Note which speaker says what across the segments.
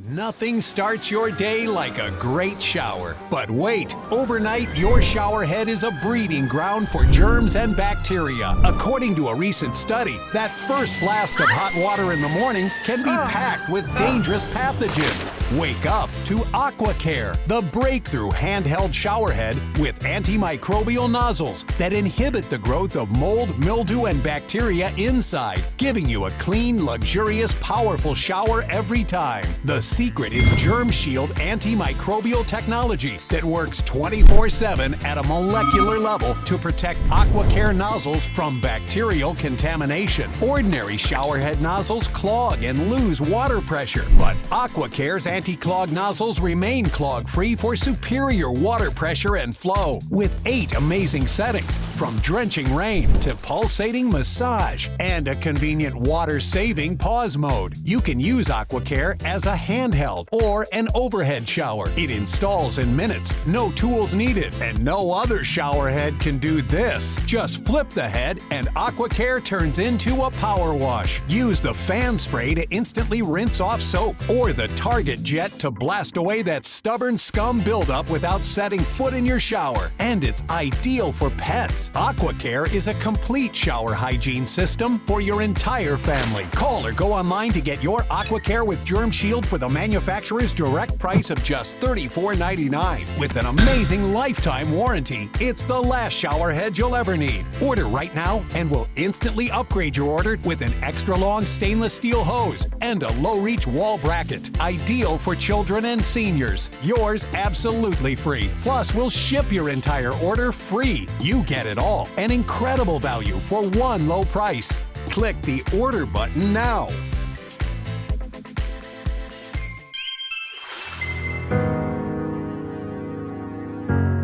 Speaker 1: Nothing starts your day like a great shower. But wait, overnight, your shower head is a breeding ground for germs and bacteria. According to a recent study, that first blast of hot water in the morning can be packed with dangerous pathogens. Wake up to AquaCare, the breakthrough handheld shower head with antimicrobial nozzles that inhibit the growth of mold, mildew, and bacteria inside, giving you a clean, luxurious, powerful shower every time. The secret is Germ Shield antimicrobial technology that works 24/7 at a molecular level to protect AquaCare nozzles from bacterial contamination. Ordinary showerhead nozzles clog and lose water pressure, but AquaCare's anti-clog nozzles remain clog-free for superior water pressure and flow. With 8 amazing settings, from drenching rain to pulsating massage and a convenient water-saving pause mode, you can use AquaCare as a handheld or an overhead shower. It installs in minutes, no tools needed, and no other shower head can do this. Just flip the head and AquaCare turns into a power wash. Use the fan spray to instantly rinse off soap or the Target jet to blast away that stubborn scum buildup without setting foot in your shower. And it's ideal for pets. AquaCare is a complete shower hygiene system for your entire family. Call or go online to get your AquaCare with Germ Shield for the manufacturer's direct price of just $34.99. With an amazing lifetime warranty, it's the last shower head you'll ever need. Order right now and we'll instantly upgrade your order with an extra long stainless steel hose and a low-reach wall bracket. Ideal for children and seniors. Yours absolutely free. Plus, we'll ship your entire order free. You get it all. An incredible value for one low price. Click the order button now.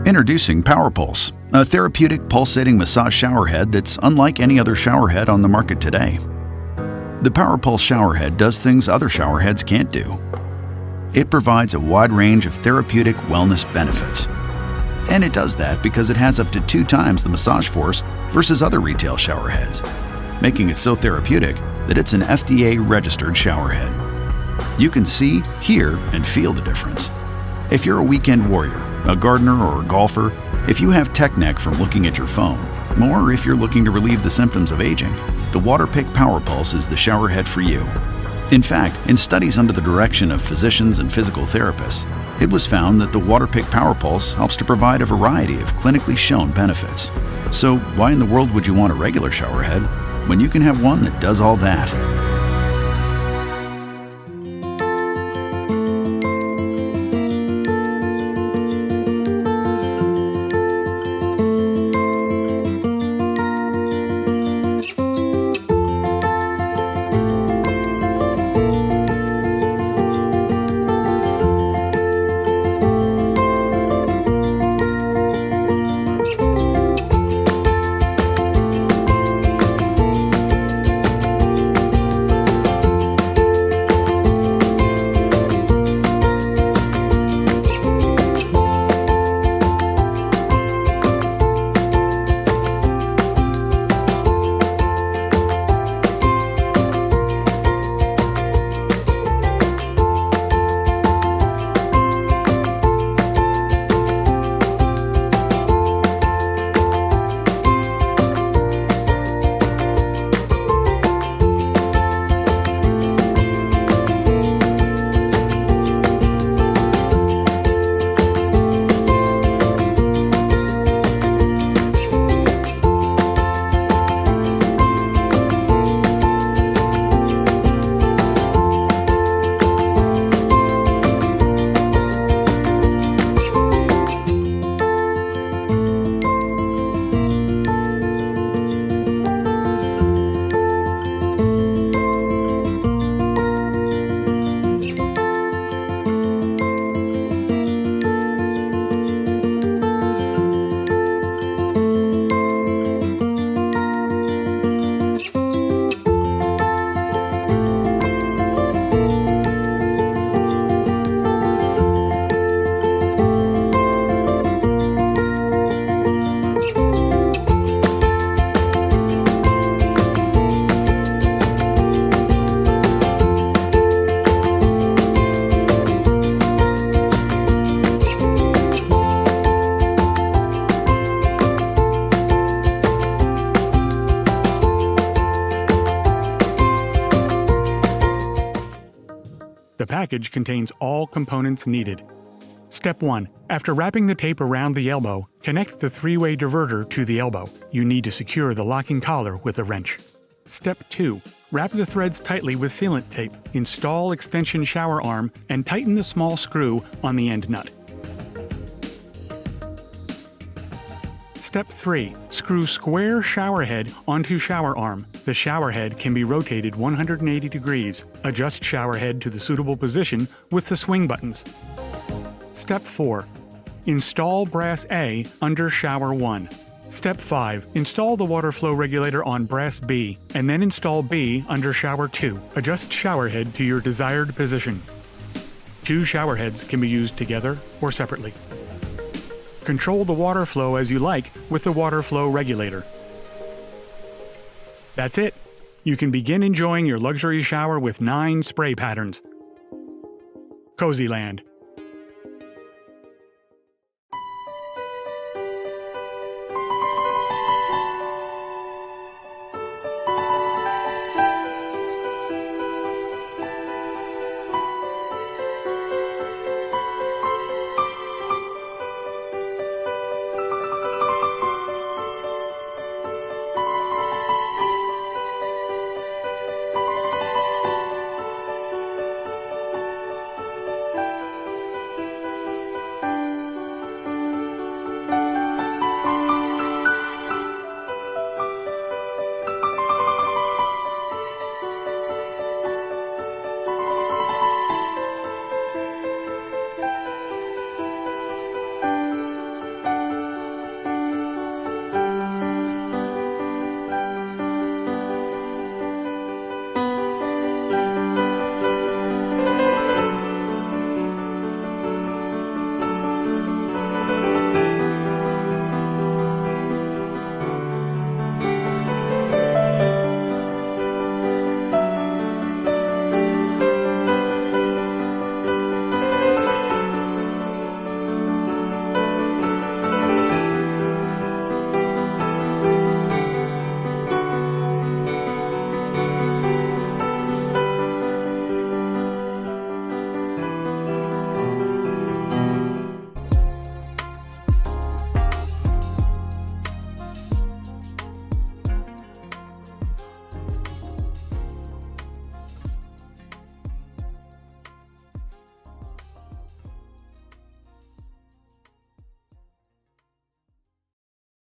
Speaker 2: Introducing Powerpulse, a therapeutic pulsating massage shower head that's unlike any other shower head on the market today. The Powerpulse shower head does things other shower heads can't do. It provides a wide range of therapeutic wellness benefits. And it does that because it has up to 2 times the massage force versus other retail shower heads, making it so therapeutic that it's an FDA-registered shower head. You can see, hear, and feel the difference. If you're a weekend warrior, a gardener, or a golfer, if you have tech neck from looking at your phone, or if you're looking to relieve the symptoms of aging, the Waterpik Powerpulse is the shower head for you. In fact, in studies under the direction of physicians and physical therapists, it was found that the Waterpik Powerpulse helps to provide a variety of clinically shown benefits. So why in the world would you want a regular shower head when you can have one that does all that?
Speaker 3: package contains all components needed. Step 1. After wrapping the tape around the elbow, connect the 3-way diverter to the elbow. You need to secure the locking collar with a wrench. Step 2. Wrap the threads tightly with sealant tape. Install extension shower arm and tighten the small screw on the end nut. Step 3. Screw square shower head onto shower arm. The shower head can be rotated 180 degrees. Adjust shower head to the suitable position with the swing buttons. Step 4. Install brass A under shower 1. Step 5. Install the water flow regulator on brass B, and then install B under shower 2. Adjust shower head to your desired position. 2 shower heads can be used together or separately. Control the water flow as you like with the water flow regulator. That's it! You can begin enjoying your luxury shower with 9 spray patterns. COSYLAND.